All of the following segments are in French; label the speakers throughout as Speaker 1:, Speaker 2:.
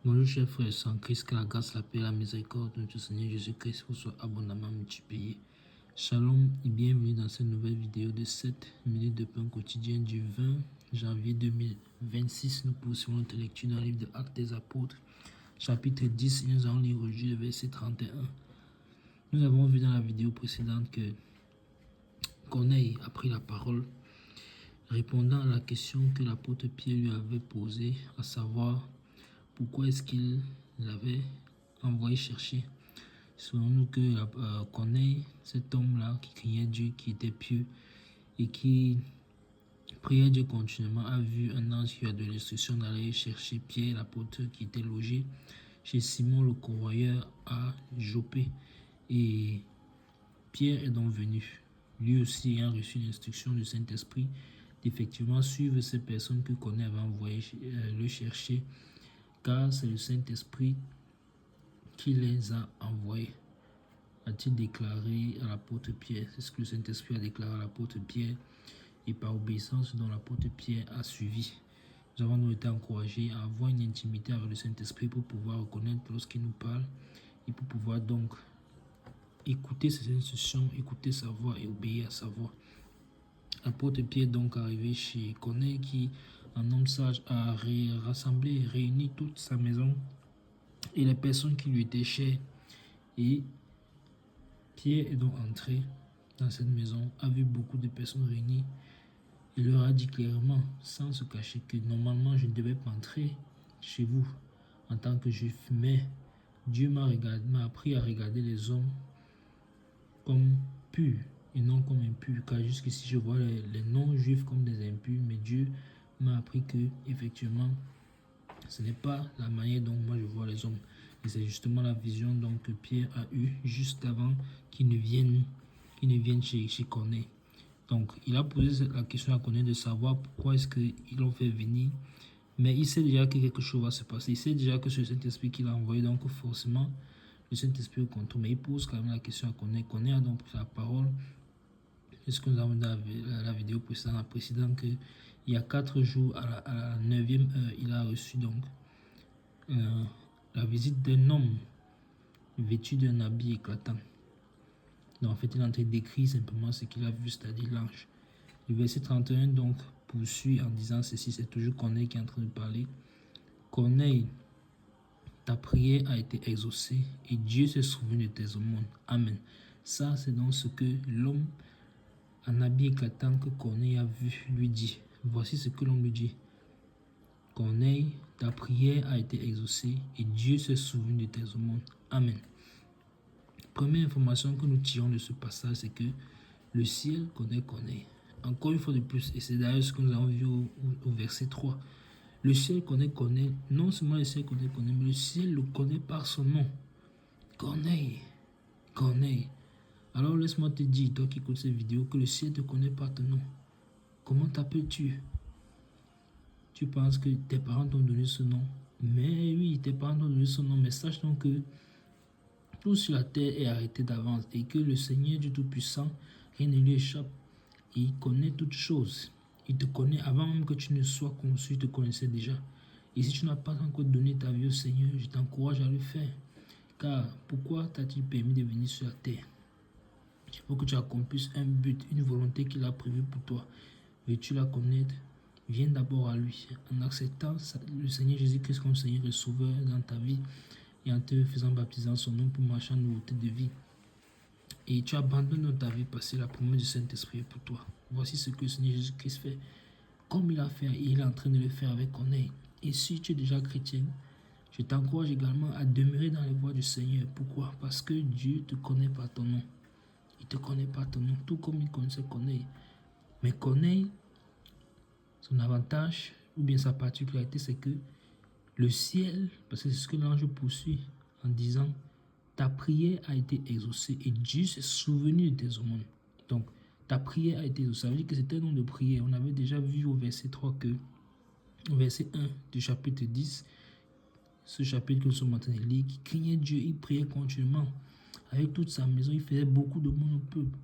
Speaker 1: Bonjour chers frères et sœurs en Christ, que la grâce, la paix, la miséricorde de notre Seigneur Jésus-Christ vous soit abondamment multipliée. Shalom et bienvenue dans cette nouvelle vidéo de 7 minutes de pain quotidien du 20 janvier 2026. Nous poursuivons notre lecture dans le livre de Actes des Apôtres, chapitre 10, et nous allons lire aujourd'hui le verset 31. Nous avons vu dans la vidéo précédente que Corneille a pris la parole, répondant à la question que l'apôtre Pierre lui avait posée, à savoir pourquoi est-ce qu'il l'avait envoyé chercher. Souvenons-nous que Corneille, cet homme-là qui craignait Dieu, qui était pieux et qui priait Dieu continuellement, a vu un ange qui a donné l'instruction d'aller chercher Pierre, l'apôtre, qui était logé chez Simon le convoyeur à Joppé. Et Pierre est donc venu, lui aussi ayant reçu l'instruction du Saint-Esprit d'effectivement suivre ces personnes que Corneille avait envoyé le chercher, car c'est le Saint-Esprit qui les a envoyés, a-t-il déclaré à l'apôtre Pierre. C'est ce que le Saint-Esprit a déclaré à l'apôtre Pierre, et par obéissance dont l'apôtre Pierre a suivi. Nous avons été encouragés à avoir une intimité avec le Saint-Esprit pour pouvoir reconnaître lorsqu'il nous parle et pour pouvoir donc écouter ses instructions, écouter sa voix et obéir à sa voix. L'apôtre Pierre donc arrivé chez Corneille qui, en homme sage, a rassemblé, réuni toute sa maison et les personnes qui lui étaient chères. Et Pierre est donc entré dans cette maison, a vu beaucoup de personnes réunies. Il leur a dit clairement, sans se cacher, que normalement je ne devais pas entrer chez vous en tant que juif, mais Dieu m'a appris à regarder les hommes comme purs et non comme impurs, car jusqu'ici je vois les non-juifs comme des impurs, mais Dieu m'a appris que effectivement ce n'est pas la manière dont moi je vois les hommes. Et c'est justement la vision donc, que Pierre a eue juste avant qu'il ne vienne chez Corneille. Donc il a posé la question à Corneille de savoir pourquoi est-ce qu'ils l'ont fait venir. Mais il sait déjà que quelque chose va se passer. Il sait déjà que c'est le Saint-Esprit qui l'a envoyé. Donc forcément, le Saint-Esprit au contrôle. Mais il pose quand même la question à Corneille. Corneille a donc pris la parole. C'est ce que nous avons dit dans la vidéo précédente, qu'il y a 4 jours, à la 9e heure, il a reçu donc la visite d'un homme vêtu d'un habit éclatant. Donc en fait, il est en train d'écrire simplement ce qu'il a vu, c'est-à-dire l'ange. Le verset 31 donc poursuit en disant ceci, c'est toujours Corneille qui est en train de parler. Corneille, ta prière a été exaucée et Dieu s'est souvenu de tes aumônes. Amen. Ça, c'est donc ce que l'homme en habit éclatant que Corneille a vu lui dit. Voici ce que l'homme lui dit. Corneille, ta prière a été exaucée et Dieu s'est souvenu de tes aumônes. Amen. Première information que nous tirons de ce passage, c'est que le ciel connaît Corneille. Encore une fois de plus, et c'est d'ailleurs ce que nous avons vu au verset 3. Le ciel connaît Corneille, non seulement le ciel connaît Corneille, mais le ciel le connaît par son nom. Corneille, Corneille. Alors laisse-moi te dire, toi qui écoutes cette vidéo, que le ciel te connaît par ton nom. Comment t'appelles-tu? Tu penses que tes parents t'ont donné ce nom? Mais oui, tes parents t'ont donné ce nom, mais sache donc que tout sur la terre est arrêté d'avance et que le Seigneur Dieu Tout-Puissant, rien ne lui échappe. Et il connaît toutes choses. Il te connaît avant même que tu ne sois conçu, il te connaissait déjà. Et si tu n'as pas encore donné ta vie au Seigneur, je t'encourage à le faire. Car pourquoi t'as-t-il permis de venir sur la terre? Il faut que tu accomplisses un but, une volonté qu'il a prévue pour toi. Veux-tu la connaître? Viens d'abord à lui, en acceptant le Seigneur Jésus-Christ comme Seigneur et Sauveur dans ta vie et en te faisant baptiser en son nom pour marcher en nouveauté de vie. Et tu abandonnes dans ta vie passée la promesse du Saint-Esprit pour toi. Voici ce que le Seigneur Jésus-Christ fait. Comme il a fait, et il est en train de le faire avec Corneille. Et si tu es déjà chrétien, je t'encourage également à demeurer dans les voies du Seigneur. Pourquoi? Parce que Dieu te connaît par ton nom. Il te connaît par ton nom, tout comme il connaissait Corneille. Mais Corneille, son avantage, ou bien sa particularité, c'est que le ciel, parce que c'est ce que l'ange poursuit en disant, ta prière a été exaucée et Dieu s'est souvenu de tes aumônes. Donc, ta prière a été exaucée. Ça veut dire que c'était un nom de prière. On avait déjà vu au verset 3 que, au verset 1 du chapitre 10, ce chapitre que nous sommes en train de lire, qui craignait Dieu, il priait continuellement. Avec toute sa maison, il faisait beaucoup de monde au peuple.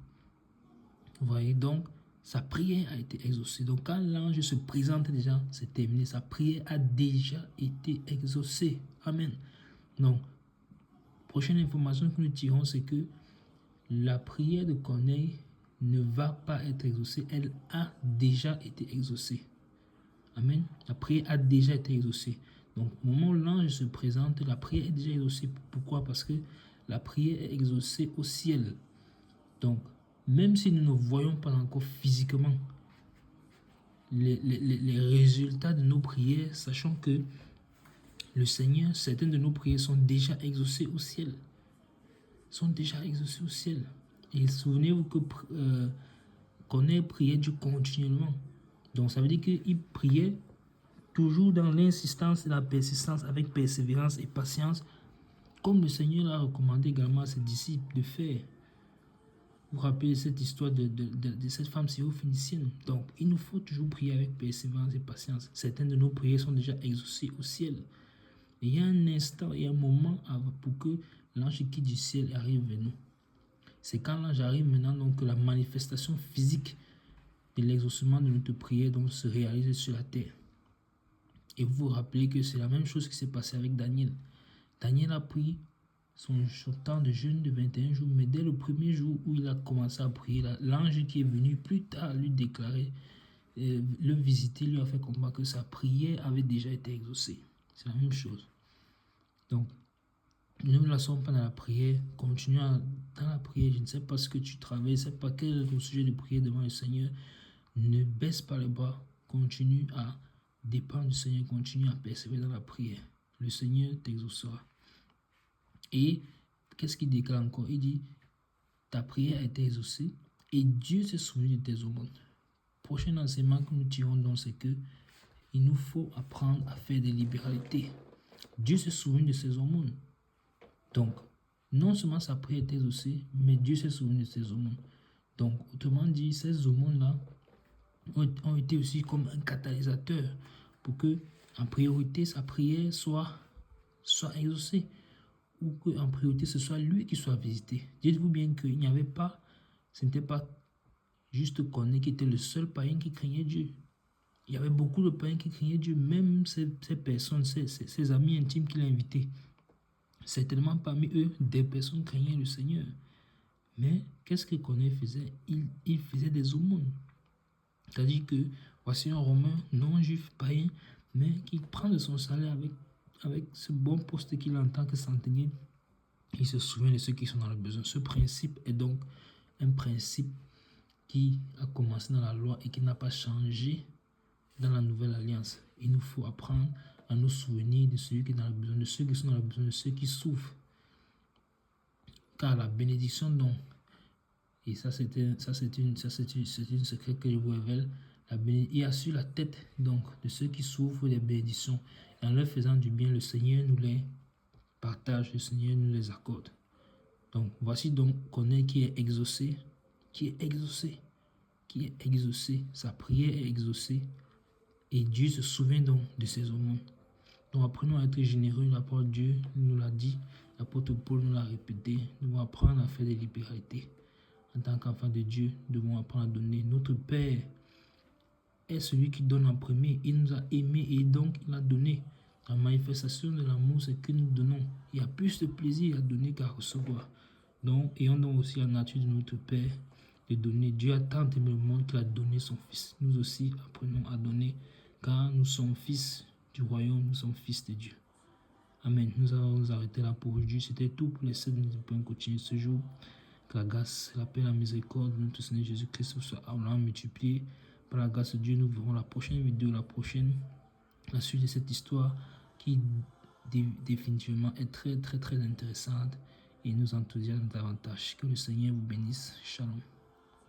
Speaker 1: Vous voyez donc, sa prière a été exaucée. Donc quand l'ange se présente déjà, c'est terminé. Sa prière a déjà été exaucée. Amen. Donc, prochaine information que nous tirons, c'est que la prière de Corneille ne va pas être exaucée. Elle a déjà été exaucée. Amen. La prière a déjà été exaucée. Donc, au moment où l'ange se présente, la prière est déjà exaucée. Pourquoi? Parce que la prière est exaucée au ciel. Donc, même si nous ne voyons pas encore physiquement les résultats de nos prières, sachant que le Seigneur, certaines de nos prières sont déjà exaucées au ciel. Sont déjà exaucées au ciel. Et souvenez-vous que Corneille priait Dieu continuellement. Donc, ça veut dire qu'il priait toujours dans l'insistance et la persistance, avec persévérance et patience, comme le Seigneur l'a recommandé également à ses disciples de faire. Vous vous rappelez cette histoire de cette femme syrophénicienne. Donc, il nous faut toujours prier avec persévérance et patience. Certaines de nos prières sont déjà exaucées au ciel. Et il y a un instant, il y a un moment pour que l'ange qui du ciel arrive vers nous. C'est quand l'ange arrive maintenant donc, que la manifestation physique de l'exaucement de notre prière donc, se réalise sur la terre. Et vous vous rappelez que c'est la même chose qui s'est passée avec Daniel. Daniel a pris son temps de jeûne de 21 jours, mais dès le premier jour où il a commencé à prier, l'ange qui est venu plus tard lui déclarer, le visiter, lui a fait comprendre que sa prière avait déjà été exaucée. C'est la même chose. Donc, ne nous laissons pas dans la prière, continuons dans la prière. Je ne sais pas ce que tu travailles, je ne sais pas quel est ton sujet de prière devant le Seigneur. Ne baisse pas les bras, continue à dépendre du Seigneur, continue à persévérer dans la prière. Le Seigneur t'exaucera. Et qu'est-ce qu'il déclare encore? Il dit, ta prière a été exaucée et Dieu s'est souvenu de tes aumônes. Prochain enseignement que nous tirons donc, c'est que il nous faut apprendre à faire des libéralités. Dieu se souvient de ses aumônes. Donc, non seulement sa prière a été exaucée, mais Dieu s'est souvenu de ses aumônes. Donc, autrement dit, ces aumônes-là ont été aussi comme un catalyseur pour que, en priorité, sa prière soit exaucée. Ou qu'en priorité, ce soit lui qui soit visité. Dites-vous bien qu'il n'y avait pas, ce n'était pas juste Corneille qui était le seul païen qui craignait Dieu. Il y avait beaucoup de païens qui craignaient Dieu, même ces personnes, ces amis intimes qu'il a invités. Certainement parmi eux, des personnes craignaient le Seigneur. Mais qu'est-ce que Corneille faisait? Il faisait des aumônes. C'est-à-dire que voici un Romain non-juif, païen, mais qui prend de son salaire avec ce bon poste qu'il a en tant que centenier. Il se souvient de ceux qui sont dans le besoin. Ce principe est donc un principe qui a commencé dans la loi et qui n'a pas changé dans la nouvelle alliance. Il nous faut apprendre à nous souvenir de celui qui est dans le besoin, de ceux qui sont dans le besoin, de ceux qui souffrent. Car la bénédiction donc, et ça c'est une secret que je vous révèle, il y a sur la tête donc de ceux qui souffrent des bénédictions. Et en leur faisant du bien, le Seigneur nous les partage, le Seigneur nous les accorde. Donc voici donc Corneille qui est exaucé, sa prière est exaucée et Dieu se souvient donc de ses aumônes. Donc apprenons à être généreux, l'apôtre Dieu nous l'a dit, l'apôtre Paul nous l'a répété, nous devons apprendre à faire des libéralités. En tant qu'enfant de Dieu, nous devons apprendre à donner. Notre Père est celui qui donne en premier, il nous a aimés et donc il a donné. La manifestation de l'amour, c'est que nous donnons. Il y a plus de plaisir à donner qu'à recevoir. Donc, ayons donc aussi la nature de notre Père de donner. Dieu a tant aimé le monde qu'il a donné son Fils. Nous aussi apprenons à donner, car nous sommes fils du royaume, nous sommes fils de Dieu. Amen. Nous allons nous arrêter là pour aujourd'hui. C'était tout pour les 7 minutes de point continu ce jour. Que la grâce, la paix, la miséricorde de notre Seigneur Jésus-Christ soit abondamment multipliée. Par la grâce de Dieu, nous verrons la prochaine vidéo, la suite de cette histoire qui définitivement est très intéressante et nous enthousiasme davantage. Que le Seigneur vous bénisse. Shalom.